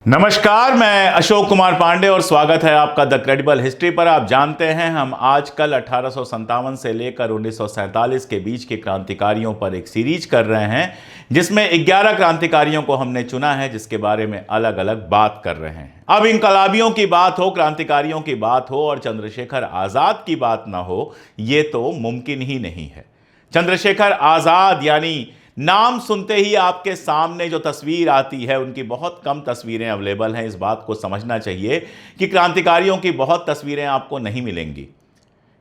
नमस्कार, मैं अशोक कुमार पांडे और स्वागत है आपका द क्रेडिबल हिस्ट्री पर। आप जानते हैं हम आजकल 1857 से लेकर 1947 के बीच के क्रांतिकारियों पर एक सीरीज कर रहे हैं जिसमें 11 क्रांतिकारियों को हमने चुना है जिसके बारे में अलग अलग बात कर रहे हैं। अब इनकलाबियों की बात हो, क्रांतिकारियों की बात हो और चंद्रशेखर आजाद की बात ना हो, ये तो मुमकिन ही नहीं है। चंद्रशेखर आजाद यानी नाम सुनते ही आपके सामने जो तस्वीर आती है, उनकी बहुत कम तस्वीरें अवेलेबल हैं। इस बात को समझना चाहिए कि क्रांतिकारियों की बहुत तस्वीरें आपको नहीं मिलेंगी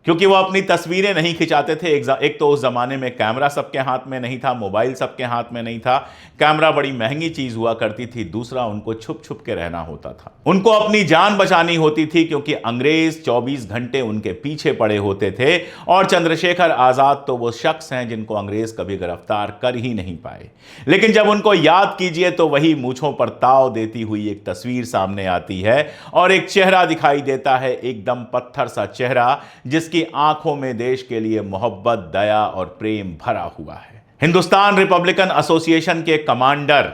क्योंकि वो अपनी तस्वीरें नहीं खिंचाते थे। एक तो उस जमाने में कैमरा सबके हाथ में नहीं था, मोबाइल सबके हाथ में नहीं था, कैमरा बड़ी महंगी चीज हुआ करती थी। दूसरा, उनको छुप छुप के रहना होता था, उनको अपनी जान बचानी होती थी क्योंकि अंग्रेज 24 घंटे उनके पीछे पड़े होते थे। और चंद्रशेखर आजाद तो वो शख्स हैं जिनको अंग्रेज कभी गिरफ्तार कर ही नहीं पाए। लेकिन जब उनको याद कीजिए तो वही मूंछों पर ताव देती हुई एक तस्वीर सामने आती है और एक चेहरा दिखाई देता है, एकदम पत्थर सा चेहरा जिसकी आंखों में देश के लिए मोहब्बत, दया और प्रेम भरा हुआ है। हिंदुस्तान रिपब्लिकन एसोसिएशन के कमांडर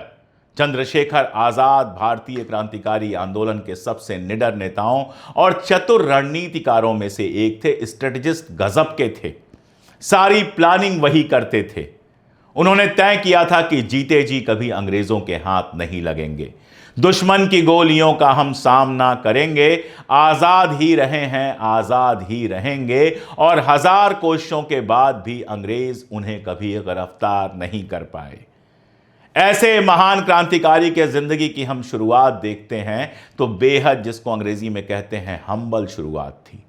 चंद्रशेखर आजाद भारतीय क्रांतिकारी आंदोलन के सबसे निडर नेताओं और चतुर रणनीतिकारों में से एक थे। स्ट्रेटजिस्ट गजब के थे, सारी प्लानिंग वही करते थे। उन्होंने तय किया था कि जीते जी कभी अंग्रेजों के हाथ नहीं लगेंगे, दुश्मन की गोलियों का हम सामना करेंगे, आजाद ही रहे हैं, आजाद ही रहेंगे और 1000 कोशिशों के बाद भी अंग्रेज उन्हें कभी गिरफ्तार नहीं कर पाए। ऐसे महान क्रांतिकारी के जिंदगी की हम शुरुआत देखते हैं तो बेहद, जिसको अंग्रेजी में कहते हैं, हम्बल शुरुआत थी।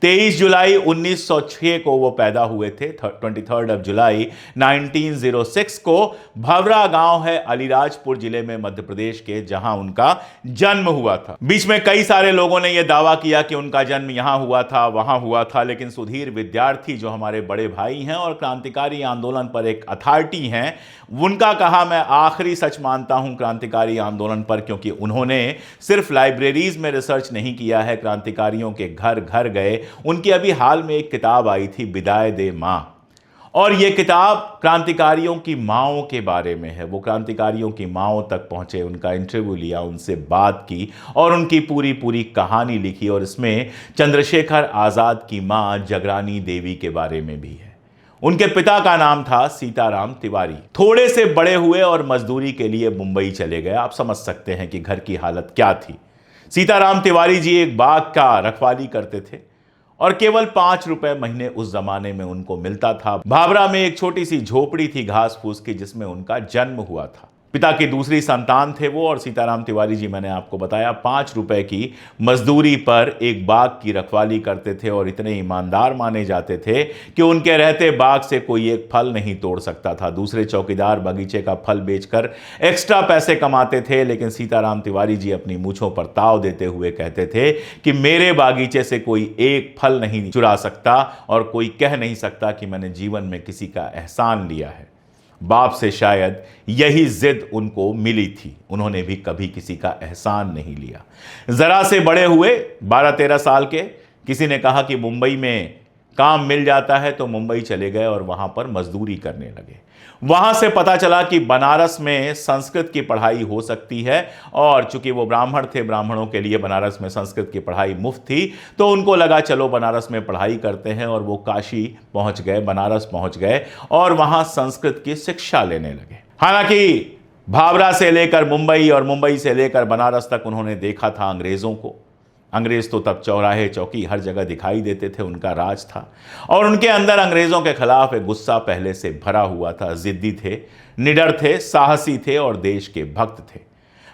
23 जुलाई 1906 को वो पैदा हुए थे। 23 जुलाई 1906 को भवरा गांव है अलीराजपुर जिले में मध्य प्रदेश के, जहां उनका जन्म हुआ था। बीच में कई सारे लोगों ने यह दावा किया कि उनका जन्म यहां हुआ था, वहां हुआ था, लेकिन सुधीर विद्यार्थी जो हमारे बड़े भाई हैं और क्रांतिकारी आंदोलन पर एक अथॉरिटी हैं, उनका कहा मैं आखिरी सच मानता हूं क्रांतिकारी आंदोलन पर, क्योंकि उन्होंने सिर्फ लाइब्रेरीज में रिसर्च नहीं किया है, क्रांतिकारियों के घर घर गए। उनकी अभी हाल में एक किताब आई थी, बिदाए दे मां, और यह किताब क्रांतिकारियों की माओं के बारे में है। वो क्रांतिकारियों की माओं तक पहुंचे, उनका इंटरव्यू लिया, उनसे बात की और उनकी पूरी पूरी कहानी लिखी। और इसमें चंद्रशेखर आजाद की मां जगरानी देवी के बारे में भी है। उनके पिता का नाम था सीताराम तिवारी। थोड़े से बड़े हुए और मजदूरी के लिए मुंबई चले गए। आप समझ सकते हैं कि घर की हालत क्या थी। सीताराम तिवारी जी एक बाग का रखवाली करते थे और केवल 5 रुपए महीने उस जमाने में उनको मिलता था। भाभरा में एक छोटी सी झोपड़ी थी घास फूस की, जिसमें उनका जन्म हुआ था। पिता की दूसरी संतान थे वो, और सीताराम तिवारी जी, मैंने आपको बताया, 5 रुपए की मजदूरी पर एक बाग की रखवाली करते थे और इतने ईमानदार माने जाते थे कि उनके रहते बाग से कोई एक फल नहीं तोड़ सकता था। दूसरे चौकीदार बगीचे का फल बेचकर एक्स्ट्रा पैसे कमाते थे, लेकिन सीताराम तिवारी जी अपनी मूंछों पर ताव देते हुए कहते थे कि मेरे बागीचे से कोई एक फल नहीं चुरा सकता और कोई कह नहीं सकता कि मैंने जीवन में किसी का एहसान लिया है। बाप से शायद यही जिद उनको मिली थी, उन्होंने भी कभी किसी का एहसान नहीं लिया। जरा से बड़े हुए, 12-13 साल के, किसी ने कहा कि मुंबई में काम मिल जाता है तो मुंबई चले गए और वहां पर मजदूरी करने लगे। वहां से पता चला कि बनारस में संस्कृत की पढ़ाई हो सकती है, और चूंकि वो ब्राह्मण थे, ब्राह्मणों के लिए बनारस में संस्कृत की पढ़ाई मुफ्त थी, तो उनको लगा चलो बनारस में पढ़ाई करते हैं। और वो काशी पहुंच गए, बनारस पहुंच गए और वहां संस्कृत की शिक्षा लेने लगे। हालांकि भाभरा से लेकर मुंबई और मुंबई से लेकर बनारस तक उन्होंने देखा था अंग्रेजों को। अंग्रेज तो तब चौराहे चौकी हर जगह दिखाई देते थे, उनका राज था और उनके अंदर अंग्रेजों के खिलाफ एक गुस्सा पहले से भरा हुआ था। जिद्दी थे, निडर थे, साहसी थे और देश के भक्त थे।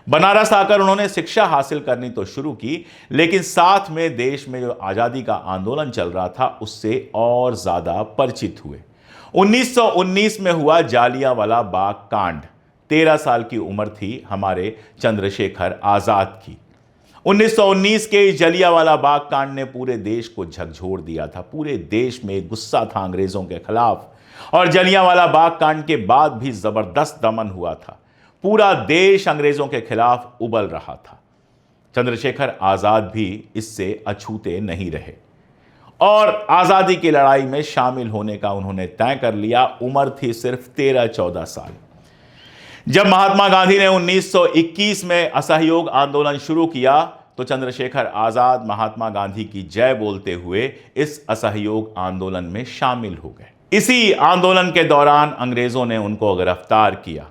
बनारस आकर उन्होंने शिक्षा हासिल करनी तो शुरू की, लेकिन साथ में देश में जो आज़ादी का आंदोलन चल रहा था उससे और ज़्यादा परिचित हुए। 1919 में हुआ जालियांवाला बाग कांड। 13 साल की उम्र थी हमारे चंद्रशेखर आज़ाद की। 1919 के इस जलियांवाला बाग कांड ने पूरे देश को झकझोर दिया था। पूरे देश में गुस्सा था अंग्रेजों के खिलाफ और जलियांवाला बाग कांड के बाद भी जबरदस्त दमन हुआ था। पूरा देश अंग्रेजों के खिलाफ उबल रहा था। चंद्रशेखर आजाद भी इससे अछूते नहीं रहे और आजादी की लड़ाई में शामिल होने का उन्होंने तय कर लिया। उम्र थी सिर्फ 13-14 साल। जब महात्मा गांधी ने 1921 में असहयोग आंदोलन शुरू किया तो चंद्रशेखर आजाद महात्मा गांधी की जय बोलते हुए इस असहयोग आंदोलन में शामिल हो गए। इसी आंदोलन के दौरान अंग्रेजों ने उनको गिरफ्तार किया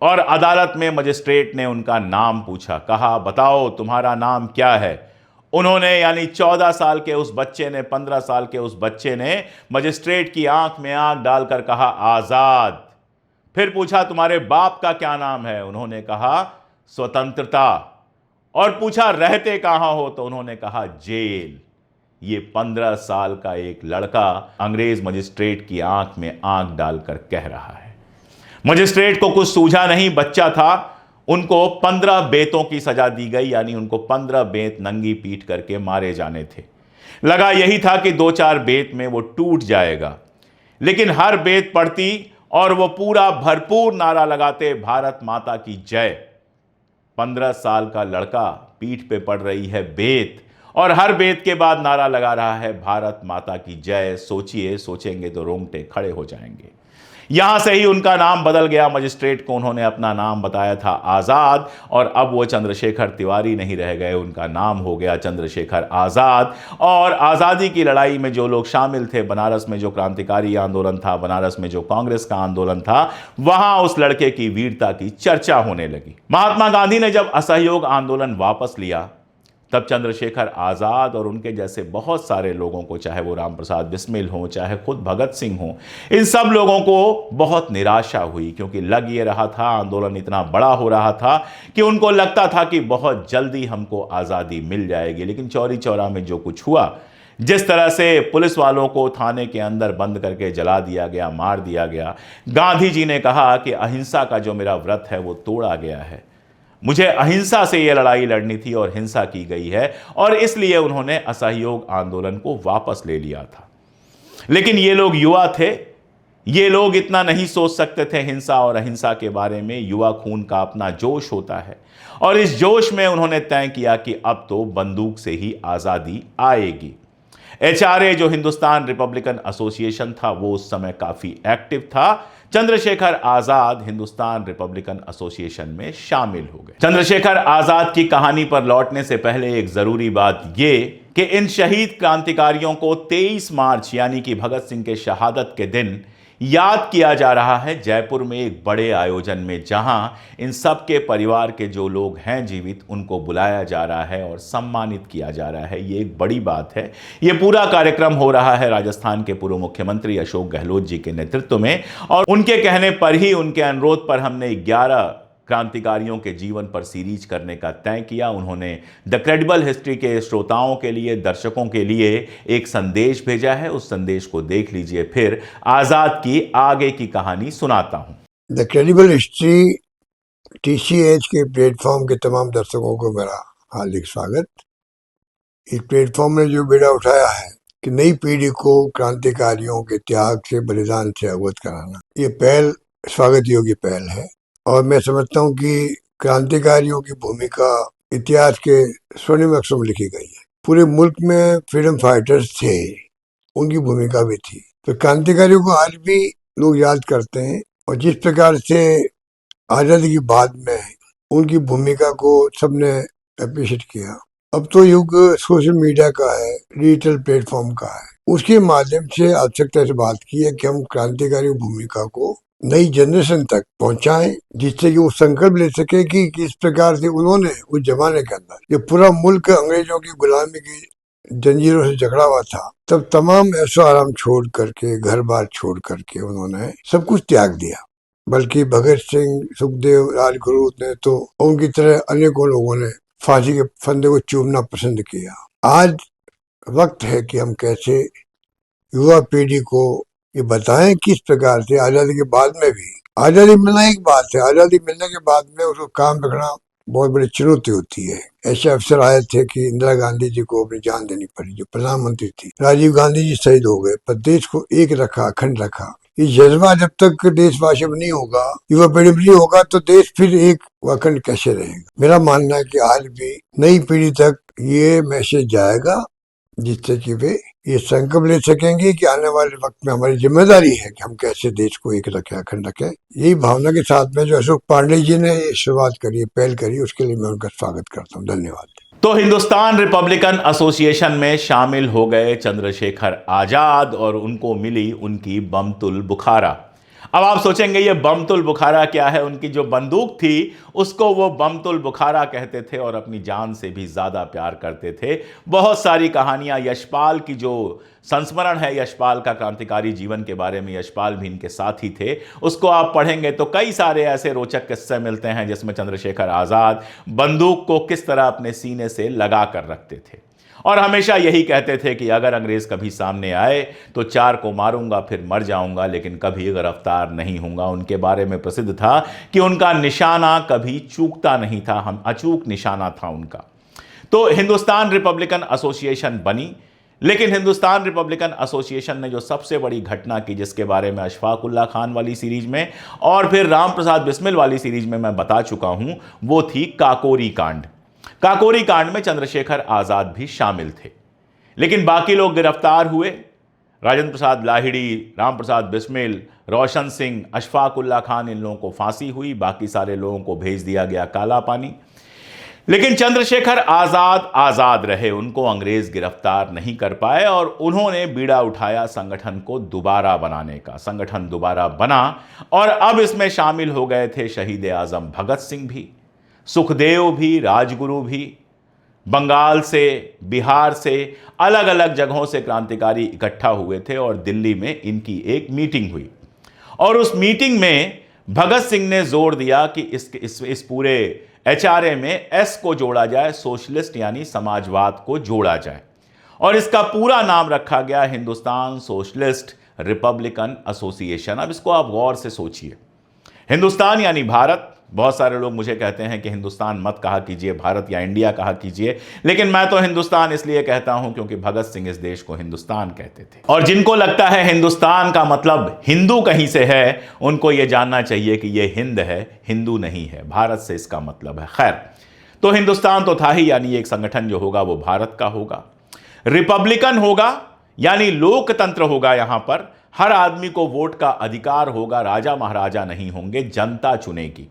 और अदालत में मजिस्ट्रेट ने उनका नाम पूछा, कहा बताओ तुम्हारा नाम क्या है। उन्होंने यानी 14 साल के उस बच्चे ने, 15 साल के उस बच्चे ने मजिस्ट्रेट की आंख में आंख डालकर कहा आजाद। फिर पूछा तुम्हारे बाप का क्या नाम है। उन्होंने कहा स्वतंत्रता। और पूछा रहते कहां हो, तो उन्होंने कहा जेल। ये 15 साल का एक लड़का अंग्रेज मजिस्ट्रेट की आंख में आंख डालकर कह रहा है। मजिस्ट्रेट को कुछ सूझा नहीं, बच्चा था। उनको 15 बेतों की सजा दी गई, यानी उनको 15 बेत नंगी पीट करके मारे जाने थे। लगा यही था कि 2-4 बेत में वो टूट जाएगा, लेकिन हर बेत पड़ती और वो पूरा भरपूर नारा लगाते, भारत माता की जय। 15 साल का लड़का, पीठ पे पड़ रही है बेत और हर बेत के बाद नारा लगा रहा है भारत माता की जय। सोचिए, सोचेंगे तो रोंगटे खड़े हो जाएंगे। यहां से ही उनका नाम बदल गया। मजिस्ट्रेट को उन्होंने अपना नाम बताया था आजाद, और अब वो चंद्रशेखर तिवारी नहीं रह गए, उनका नाम हो गया चंद्रशेखर आजाद। और आजादी की लड़ाई में जो लोग शामिल थे, बनारस में जो क्रांतिकारी आंदोलन था, बनारस में जो कांग्रेस का आंदोलन था, वहां उस लड़के की वीरता की चर्चा होने लगी। महात्मा गांधी ने जब असहयोग आंदोलन वापस लिया, तब चंद्रशेखर आजाद और उनके जैसे बहुत सारे लोगों को, चाहे वो राम प्रसाद बिस्मिल हो, चाहे खुद भगत सिंह हो, इन सब लोगों को बहुत निराशा हुई, क्योंकि लग ये रहा था आंदोलन इतना बड़ा हो रहा था कि उनको लगता था कि बहुत जल्दी हमको आज़ादी मिल जाएगी। लेकिन चौरी चौरा में जो कुछ हुआ, जिस तरह से पुलिस वालों को थाने के अंदर बंद करके जला दिया गया, मार दिया गया, गांधी जी ने कहा कि अहिंसा का जो मेरा व्रत है वो तोड़ा गया है। मुझे अहिंसा से यह लड़ाई लड़नी थी और हिंसा की गई है, और इसलिए उन्होंने असहयोग आंदोलन को वापस ले लिया था। लेकिन ये लोग युवा थे, ये लोग इतना नहीं सोच सकते थे हिंसा और अहिंसा के बारे में। युवा खून का अपना जोश होता है, और इस जोश में उन्होंने तय किया कि अब तो बंदूक से ही आज़ादी आएगी। HRA जो हिंदुस्तान रिपब्लिकन एसोसिएशन था, वो उस समय काफ़ी एक्टिव था। चंद्रशेखर आजाद हिंदुस्तान रिपब्लिकन एसोसिएशन में शामिल हो गए। चंद्रशेखर आजाद की कहानी पर लौटने से पहले एक जरूरी बात यह कि इन शहीद क्रांतिकारियों को 23 मार्च यानी कि भगत सिंह के शहादत के दिन याद किया जा रहा है जयपुर में एक बड़े आयोजन में, जहां इन सब के परिवार के जो लोग हैं जीवित, उनको बुलाया जा रहा है और सम्मानित किया जा रहा है। ये एक बड़ी बात है। ये पूरा कार्यक्रम हो रहा है राजस्थान के पूर्व मुख्यमंत्री अशोक गहलोत जी के नेतृत्व में, और उनके कहने पर ही, उनके अनुरोध पर हमने 11 क्रांतिकारियों के जीवन पर सीरीज करने का तय किया। उन्होंने द क्रेडिबल हिस्ट्री के श्रोताओं के लिए, दर्शकों के लिए एक संदेश भेजा है। उस संदेश को देख लीजिए, फिर आजाद की आगे की कहानी सुनाता हूं। द क्रेडिबल हिस्ट्री TCH के प्लेटफॉर्म के तमाम दर्शकों को मेरा हार्दिक स्वागत। इस प्लेटफॉर्म ने जो बेड़ा उठाया है कि नई पीढ़ी को क्रांतिकारियों के त्याग से, बलिदान से अवगत कराना, ये पहल स्वागत योग्य पहल है। और मैं समझता हूँ कि क्रांतिकारियों की भूमिका इतिहास के स्वर्णिम अक्षरों में लिखी गई है। पूरे मुल्क में फ्रीडम फाइटर्स थे, उनकी भूमिका भी थी। तो क्रांतिकारियों को आज भी लोग याद करते हैं, और जिस प्रकार से आजादी की बाद में उनकी भूमिका को सबने अप्रिशिएट किया। अब तो युग सोशल मीडिया का है, डिजिटल प्लेटफॉर्म का है। उसके माध्यम से आवश्यकता से बात की है कि हम क्रांतिकारी भूमिका को नई जनरेशन तक पहुंचाएं, जिससे कि वो संकल्प ले सके कि किस प्रकार से उन्होंने उस जमाने के अंदर, जब पूरा मुल्क अंग्रेजों की गुलामी की जंजीरों से जकड़ा हुआ था, तब तमाम ऐशो आराम छोड़ करके, घर बार छोड़ करके उन्होंने सब कुछ त्याग दिया। बल्कि भगत सिंह, सुखदेव, राजगुरु ने तो उनकी तरह अनेकों लोगों ने फांसी के फंदे को चूमना पसंद किया। आज वक्त है कि हम कैसे युवा पीढ़ी को ये बताएं किस प्रकार से आजादी के बाद में भी, आजादी मिलना एक बात है, आजादी मिलने के बाद में उसको काम रखना बहुत बड़ी चुनौती होती है। ऐसे अवसर आए थे कि इंदिरा गांधी जी को अपनी जान देनी पड़ी, जो प्रधानमंत्री थी। राजीव गांधी जी शहीद हो गए, पर देश को एक रखा, अखंड रखा। ये जज्बा जब तक देशवासियों में नहीं होगा, युवा पीढ़ी में नहीं होगा, तो देश फिर एक अखंड कैसे रहेगा। मेरा मानना है कि आज भी नई पीढ़ी तक ये मैसेज जाएगा, जिससे कि वे ये संकल्प ले सकेंगे कि आने वाले वक्त में हमारी जिम्मेदारी है कि हम कैसे देश को एक रखें, अखंड रखें। यही भावना के साथ में जो अशोक पांडे जी ने ये शुरुआत करी, पहल करी, उसके लिए मैं उनका स्वागत करता हूँ। धन्यवाद। तो हिंदुस्तान रिपब्लिकन एसोसिएशन में शामिल हो गए चंद्रशेखर आजाद और उनको मिली उनकी बमतुल बुखारा। अब आप सोचेंगे ये बमतुल बुखारा क्या है? उनकी जो बंदूक थी उसको वो बमतुल बुखारा कहते थे और अपनी जान से भी ज्यादा प्यार करते थे। बहुत सारी कहानियां यशपाल की, जो संस्मरण है यशपाल का क्रांतिकारी जीवन के बारे में, यशपाल भी इनके साथ ही थे, उसको आप पढ़ेंगे तो कई सारे ऐसे रोचक किस्से मिलते हैं जिसमें चंद्रशेखर आजाद बंदूक को किस तरह अपने सीने से लगा कर रखते थे और हमेशा यही कहते थे कि अगर अंग्रेज कभी सामने आए तो 4 को मारूंगा फिर मर जाऊंगा लेकिन कभी गिरफ्तार नहीं होऊंगा। उनके बारे में प्रसिद्ध था कि उनका निशाना कभी चूकता नहीं था, हम अचूक निशाना था उनका। तो हिंदुस्तान रिपब्लिकन एसोसिएशन बनी, लेकिन हिंदुस्तान रिपब्लिकन एसोसिएशन ने जो सबसे बड़ी घटना की, जिसके बारे में अशफाक उल्लाह खान वाली सीरीज में और फिर राम प्रसाद बिस्मिल वाली सीरीज में मैं बता चुका हूं, वो थी काकोरी कांड। काकोरी कांड में चंद्रशेखर आजाद भी शामिल थे, लेकिन बाकी लोग गिरफ्तार हुए। राजेंद्र प्रसाद लाहिड़ी, राम प्रसाद बिस्मिल, रोशन सिंह, अशफाक उल्लाह खान, इन लोगों को फांसी हुई, बाकी सारे लोगों को भेज दिया गया काला पानी। लेकिन चंद्रशेखर आजाद आजाद रहे, उनको अंग्रेज गिरफ्तार नहीं कर पाए और उन्होंने बीड़ा उठाया संगठन को दोबारा बनाने का। संगठन दोबारा बना और अब इसमें शामिल हो गए थे शहीद आजम भगत सिंह भी, सुखदेव भी, राजगुरु भी। बंगाल से, बिहार से, अलग अलग जगहों से क्रांतिकारी इकट्ठा हुए थे और दिल्ली में इनकी एक मीटिंग हुई और उस मीटिंग में भगत सिंह ने जोर दिया कि इस पूरे एचआरए में एस को जोड़ा जाए, सोशलिस्ट यानी समाजवाद को जोड़ा जाए और इसका पूरा नाम रखा गया हिंदुस्तान सोशलिस्ट रिपब्लिकन एसोसिएशन। अब इसको आप गौर से सोचिए, हिंदुस्तान यानी भारत। बहुत सारे लोग मुझे कहते हैं कि हिंदुस्तान मत कहा कीजिए, भारत या इंडिया कहा कीजिए, लेकिन मैं तो हिंदुस्तान इसलिए कहता हूं क्योंकि भगत सिंह इस देश को हिंदुस्तान कहते थे। और जिनको लगता है हिंदुस्तान का मतलब हिंदू कहीं से है, उनको यह जानना चाहिए कि यह हिंद है, हिंदू नहीं है, भारत से इसका मतलब है। खैर, तो हिंदुस्तान तो था ही, यानी एक संगठन जो होगा वो भारत का होगा। रिपब्लिकन होगा यानी लोकतंत्र होगा, यहां पर हर आदमी को वोट का अधिकार होगा, राजा महाराजा नहीं होंगे, जनता चुनेगी।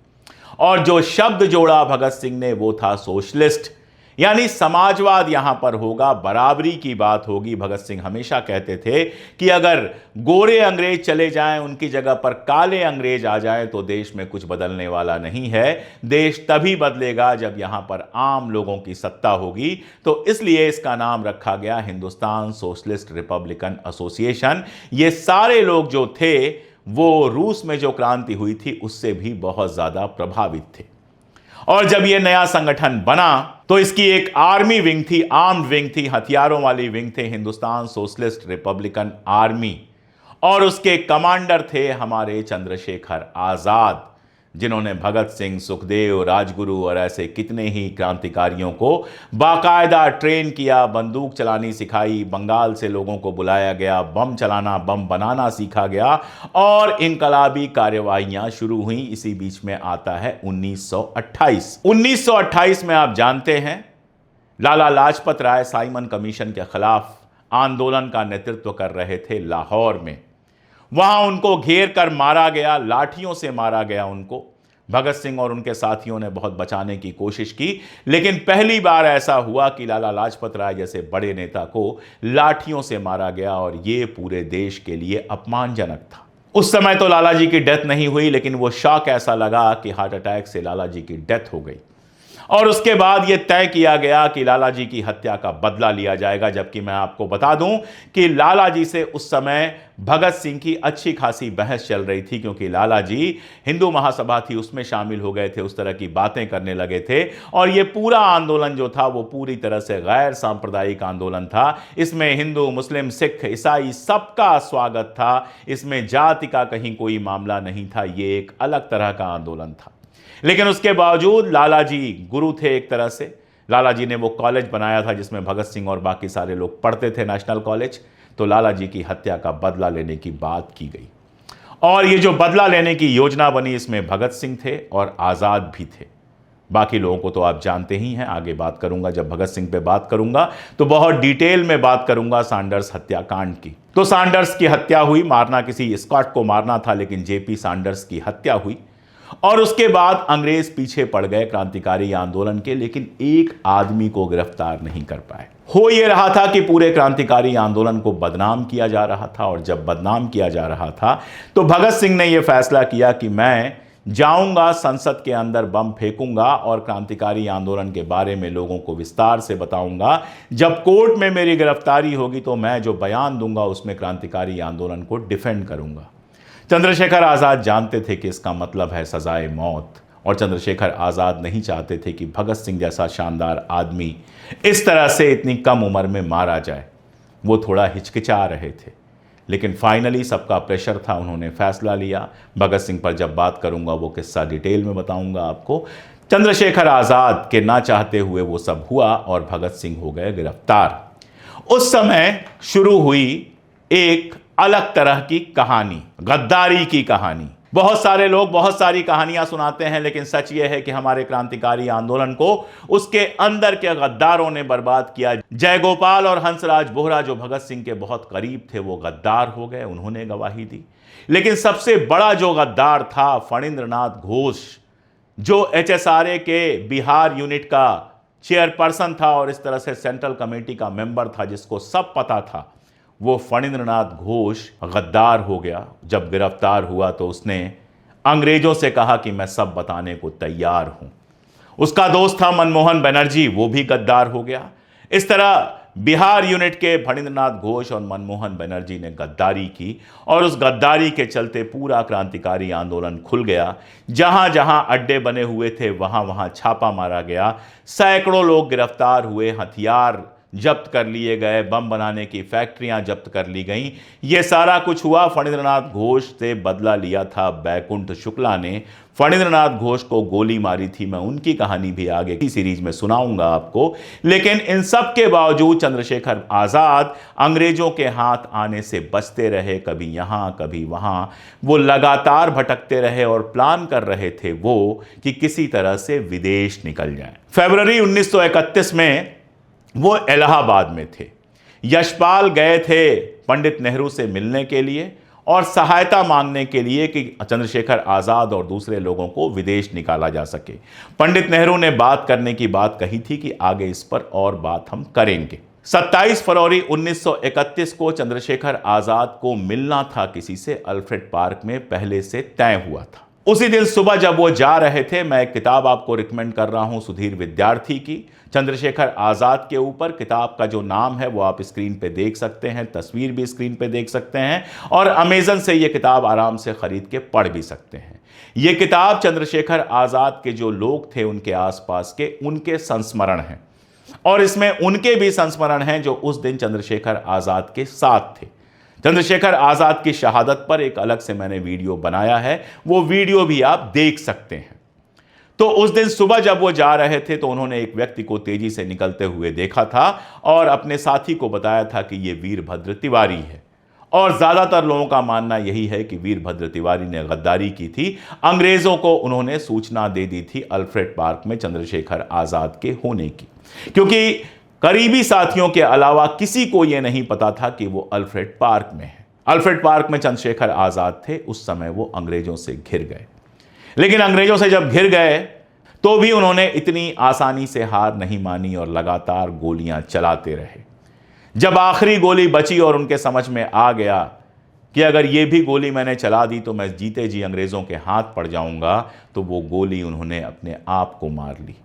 और जो शब्द जोड़ा भगत सिंह ने वो था सोशलिस्ट, यानी समाजवाद यहां पर होगा, बराबरी की बात होगी। भगत सिंह हमेशा कहते थे कि अगर गोरे अंग्रेज चले जाएं, उनकी जगह पर काले अंग्रेज आ जाएं तो देश में कुछ बदलने वाला नहीं है। देश तभी बदलेगा जब यहां पर आम लोगों की सत्ता होगी। तो इसलिए इसका नाम रखा गया हिंदुस्तान सोशलिस्ट रिपब्लिकन एसोसिएशन। ये सारे लोग जो थे वो रूस में जो क्रांति हुई थी उससे भी बहुत ज्यादा प्रभावित थे। और जब यह नया संगठन बना तो इसकी एक आर्मी विंग थी, आर्म्ड विंग थी, हथियारों वाली विंग थे, हिंदुस्तान सोशलिस्ट रिपब्लिकन आर्मी। और उसके कमांडर थे हमारे चंद्रशेखर आजाद, जिन्होंने भगत सिंह, सुखदेव, राजगुरु और ऐसे कितने ही क्रांतिकारियों को बाकायदा ट्रेन किया, बंदूक चलानी सिखाई, बंगाल से लोगों को बुलाया गया, बम चलाना, बम बनाना सीखा गया और इनकलाबी कार्यवाहियां शुरू हुई। इसी बीच में आता है 1928 में आप जानते हैं लाला लाजपत राय साइमन कमीशन के खिलाफ आंदोलन का नेतृत्व कर रहे थे लाहौर में। वहां उनको घेर कर मारा गया, लाठियों से मारा गया उनको। भगत सिंह और उनके साथियों ने बहुत बचाने की कोशिश की, लेकिन पहली बार ऐसा हुआ कि लाला लाजपत राय जैसे बड़े नेता को लाठियों से मारा गया और यह पूरे देश के लिए अपमानजनक था। उस समय तो लाला जी की डेथ नहीं हुई, लेकिन वो शॉक ऐसा लगा कि हार्ट अटैक से लाला जी की डेथ हो गई। और उसके बाद यह तय किया गया कि लाला जी की हत्या का बदला लिया जाएगा। जबकि मैं आपको बता दूं कि लाला जी से उस समय भगत सिंह की अच्छी खासी बहस चल रही थी, क्योंकि लाला जी हिंदू महासभा थी उसमें शामिल हो गए थे, उस तरह की बातें करने लगे थे। और यह पूरा आंदोलन जो था वो पूरी तरह से गैर सांप्रदायिक आंदोलन था। इसमें हिंदू, मुस्लिम, सिख, ईसाई सबका स्वागत था। इसमें जाति का कहीं कोई मामला नहीं था। यह एक अलग तरह का आंदोलन था। लेकिन उसके बावजूद लाला जी गुरु थे एक तरह से। लाला जी ने वो कॉलेज बनाया था जिसमें भगत सिंह और बाकी सारे लोग पढ़ते थे, नेशनल कॉलेज। तो लाला जी की हत्या का बदला लेने की बात की गई और ये जो बदला लेने की योजना बनी, इसमें भगत सिंह थे और आजाद भी थे। बाकी लोगों को तो आप जानते ही हैं। आगे बात करूंगा, जब भगत सिंह पे बात करूंगा तो बहुत डिटेल में बात करूंगा सैंडर्स हत्याकांड की। तो सैंडर्स की हत्या हुई, मारना किसी स्कॉट को मारना था, लेकिन जेपी सैंडर्स की हत्या हुई और उसके बाद अंग्रेज पीछे पड़ गए क्रांतिकारी आंदोलन के, लेकिन एक आदमी को गिरफ्तार नहीं कर पाए। हो यह रहा था कि पूरे क्रांतिकारी आंदोलन को बदनाम किया जा रहा था, और जब बदनाम किया जा रहा था तो भगत सिंह ने यह फैसला किया कि मैं जाऊंगा, संसद के अंदर बम फेंकूंगा और क्रांतिकारी आंदोलन के बारे में लोगों को विस्तार से बताऊंगा। जब कोर्ट में मेरी गिरफ्तारी होगी तो मैं जो बयान दूंगा उसमें क्रांतिकारी आंदोलन को डिफेंड करूंगा। चंद्रशेखर आजाद जानते थे कि इसका मतलब है सजाए मौत, और चंद्रशेखर आजाद नहीं चाहते थे कि भगत सिंह जैसा शानदार आदमी इस तरह से इतनी कम उम्र में मारा जाए। वो थोड़ा हिचकिचा रहे थे, लेकिन फाइनली सबका प्रेशर था, उन्होंने फैसला लिया। भगत सिंह पर जब बात करूंगा वो किस्सा डिटेल में बताऊंगा आपको। चंद्रशेखर आजाद के ना चाहते हुए वो सब हुआ और भगत सिंह हो गए गिरफ्तार। उस समय शुरू हुई एक अलग तरह की कहानी, गद्दारी की कहानी। बहुत सारे लोग बहुत सारी कहानियां सुनाते हैं, लेकिन सच यह है कि हमारे क्रांतिकारी आंदोलन को उसके अंदर के गद्दारों ने बर्बाद किया। जयगोपाल और हंसराज बोहरा जो भगत सिंह के बहुत करीब थे वो गद्दार हो गए, उन्होंने गवाही दी। लेकिन सबसे बड़ा जो गद्दार था फणींद्रनाथ घोष, जो HSRA के बिहार यूनिट का चेयरपर्सन था और इस तरह से सेंट्रल कमेटी का मेंबर था, जिसको सब पता था, वो फणींद्रनाथ घोष गद्दार हो गया। जब गिरफ्तार हुआ तो उसने अंग्रेजों से कहा कि मैं सब बताने को तैयार हूं। उसका दोस्त था मनमोहन बनर्जी, वो भी गद्दार हो गया। इस तरह बिहार यूनिट के फणींद्रनाथ घोष और मनमोहन बनर्जी ने गद्दारी की, और उस गद्दारी के चलते पूरा क्रांतिकारी आंदोलन खुल गया। जहां जहां अड्डे बने हुए थे वहां वहां छापा मारा गया, सैकड़ों लोग गिरफ्तार हुए, हथियार जब्त कर लिए गए, बम बनाने की फैक्ट्रियां जब्त कर ली गईं। यह सारा कुछ हुआ। फणींद्रनाथ घोष से बदला लिया था बैकुंठ शुक्ला ने। फणींद्रनाथ घोष को गोली मारी थी, मैं उनकी कहानी भी आगे की सीरीज में सुनाऊंगा आपको। लेकिन इन सब के बावजूद चंद्रशेखर आजाद अंग्रेजों के हाथ आने से बचते रहे, कभी यहां कभी वहां। वो लगातार भटकते रहे और प्लान कर रहे थे वो कि किसी तरह से विदेश निकल जाए। फरवरी 1931 में वो इलाहाबाद में थे। यशपाल गए थे पंडित नेहरू से मिलने के लिए और सहायता मांगने के लिए कि चंद्रशेखर आजाद और दूसरे लोगों को विदेश निकाला जा सके। पंडित नेहरू ने बात करने की बात कही थी कि आगे इस पर और बात हम करेंगे। 27 फरवरी 1931 को चंद्रशेखर आजाद को मिलना था किसी से, अल्फ्रेड पार्क में पहले से तय हुआ था। उसी दिन सुबह जब वो जा रहे थे, मैं एक किताब आपको रिकमेंड कर रहा हूं सुधीर विद्यार्थी की, चंद्रशेखर आजाद के ऊपर। किताब का जो नाम है वो आप स्क्रीन पे देख सकते हैं, तस्वीर भी स्क्रीन पे देख सकते हैं, और अमेजन से ये किताब आराम से खरीद के पढ़ भी सकते हैं। ये किताब चंद्रशेखर आजाद के जो लोग थे उनके आसपास के, उनके संस्मरण हैं, और इसमें उनके भी संस्मरण हैं जो उस दिन चंद्रशेखर आजाद के साथ थे। चंद्रशेखर आजाद की शहादत पर एक अलग से मैंने वीडियो बनाया है, वो वीडियो भी आप देख सकते हैं। तो उस दिन सुबह जब वो जा रहे थे तो उन्होंने एक व्यक्ति को तेजी से निकलते हुए देखा था और अपने साथी को बताया था कि ये वीरभद्र तिवारी है। और ज्यादातर लोगों का मानना यही है कि वीरभद्र तिवारी ने गद्दारी की थी। अंग्रेजों को उन्होंने सूचना दे दी थी अल्फ्रेड पार्क में चंद्रशेखर आजाद के होने की, क्योंकि करीबी साथियों के अलावा किसी को यह नहीं पता था कि वो अल्फ्रेड पार्क में है। अल्फ्रेड पार्क में चंद्रशेखर आजाद थे। उस समय वो अंग्रेजों से घिर गए, लेकिन अंग्रेजों से जब घिर गए तो भी उन्होंने इतनी आसानी से हार नहीं मानी और लगातार गोलियां चलाते रहे। जब आखिरी गोली बची और उनके समझ में आ गया कि अगर ये भी गोली मैंने चला दी तो मैं जीते जी अंग्रेजों के हाथ पड़ जाऊंगा, तो वो गोली उन्होंने अपने आप को मार ली।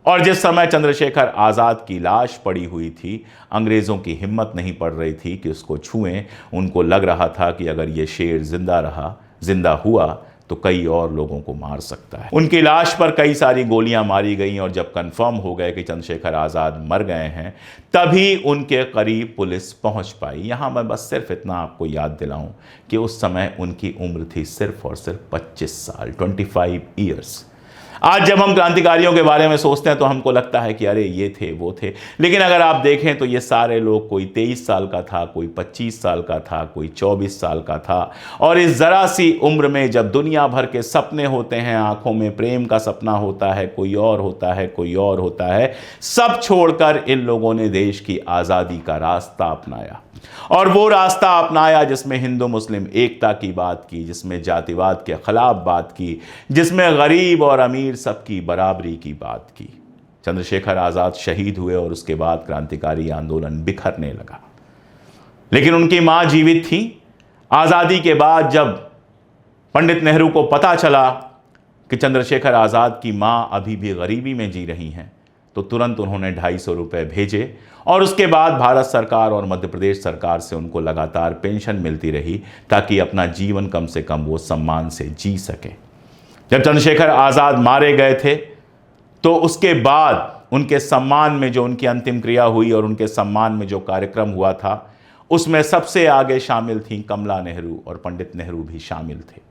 और जिस समय चंद्रशेखर आजाद की लाश पड़ी हुई थी, अंग्रेजों की हिम्मत नहीं पड़ रही थी कि उसको छुएं। उनको लग रहा था कि अगर ये शेर जिंदा हुआ तो कई और लोगों को मार सकता है। उनकी लाश पर कई सारी गोलियां मारी गईं, और जब कंफर्म हो गए कि चंद्रशेखर आजाद मर गए हैं, तभी उनके करीब पुलिस पहुंच पाई। यहां मैं बस सिर्फ इतना आपको याद दिलाऊं कि उस समय उनकी उम्र थी सिर्फ और सिर्फ 25 साल, 25 ईयर्स। आज जब हम क्रांतिकारियों के बारे में सोचते हैं तो हमको लगता है कि अरे ये थे वो थे, लेकिन अगर आप देखें तो ये सारे लोग, कोई 23 साल का था, कोई 25 साल का था, कोई 24 साल का था, और इस ज़रा सी उम्र में जब दुनिया भर के सपने होते हैं, आंखों में प्रेम का सपना होता है, कोई और होता है, कोई और होता है, सब छोड़कर इन लोगों ने देश की आज़ादी का रास्ता अपनाया। और वो रास्ता अपनाया जिसमें हिंदू मुस्लिम एकता की बात की, जिसमें जातिवाद के खिलाफ बात की, जिसमें गरीब और अमीर सबकी बराबरी की बात की। चंद्रशेखर आज़ाद शहीद हुए और उसके बाद क्रांतिकारी आंदोलन बिखरने लगा, लेकिन उनकी मां जीवित थी। आज़ादी के बाद जब पंडित नेहरू को पता चला कि चंद्रशेखर आज़ाद की मां अभी भी गरीबी में जी रही हैं, तो तुरंत उन्होंने 250 रुपये भेजे, और उसके बाद भारत सरकार और मध्य प्रदेश सरकार से उनको लगातार पेंशन मिलती रही ताकि अपना जीवन कम से कम वो सम्मान से जी सके। जब चंद्रशेखर आज़ाद मारे गए थे तो उसके बाद उनके सम्मान में जो उनकी अंतिम क्रिया हुई और उनके सम्मान में जो कार्यक्रम हुआ था, उसमें सबसे आगे शामिल थी कमला नेहरू, और पंडित नेहरू भी शामिल थे।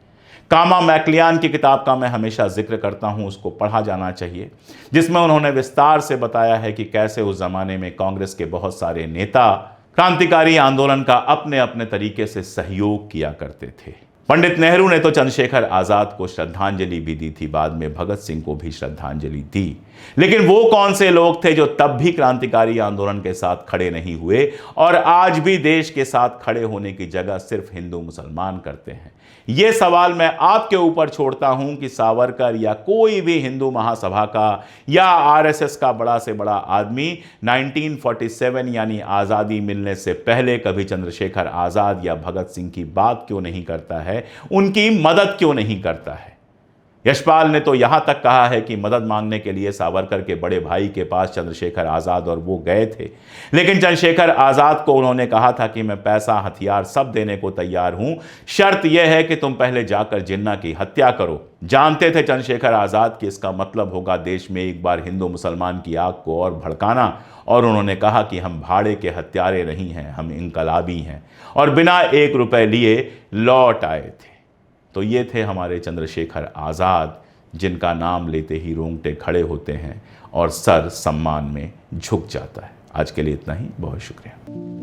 कामा मैक्लियान की किताब का मैं हमेशा जिक्र करता हूं, उसको पढ़ा जाना चाहिए, जिसमें उन्होंने विस्तार से बताया है कि कैसे उस जमाने में कांग्रेस के बहुत सारे नेता क्रांतिकारी आंदोलन का अपने अपने तरीके से सहयोग किया करते थे। पंडित नेहरू ने तो चंद्रशेखर आज़ाद को श्रद्धांजलि भी दी थी, बाद में भगत सिंह को भी श्रद्धांजलि दी, लेकिन वो कौन से लोग थे जो तब भी क्रांतिकारी आंदोलन के साथ खड़े नहीं हुए और आज भी देश के साथ खड़े होने की जगह सिर्फ हिंदू मुसलमान करते हैं? ये सवाल मैं आपके ऊपर छोड़ता हूं कि सावरकर या कोई भी हिंदू महासभा का या आरएसएस का बड़ा से बड़ा आदमी 1947 यानी आज़ादी मिलने से पहले कभी चंद्रशेखर आज़ाद या भगत सिंह की बात क्यों नहीं करता है, उनकी मदद क्यों नहीं करता है? यशपाल ने तो यहां तक कहा है कि मदद मांगने के लिए सावरकर के बड़े भाई के पास चंद्रशेखर आज़ाद और वो गए थे, लेकिन चंद्रशेखर आज़ाद को उन्होंने कहा था कि मैं पैसा, हथियार सब देने को तैयार हूं, शर्त यह है कि तुम पहले जाकर जिन्ना की हत्या करो। जानते थे चंद्रशेखर आज़ाद कि इसका मतलब होगा देश में एक बार हिंदू मुसलमान की आग को और भड़काना, और उन्होंने कहा कि हम भाड़े के हत्यारे नहीं हैं, हम इनकलाबी हैं, और बिना 1 रुपए लिए लौट आए थे। तो ये थे हमारे चंद्रशेखर आज़ाद, जिनका नाम लेते ही रोंगटे खड़े होते हैं और सर सम्मान में झुक जाता है। आज के लिए इतना ही, बहुत शुक्रिया।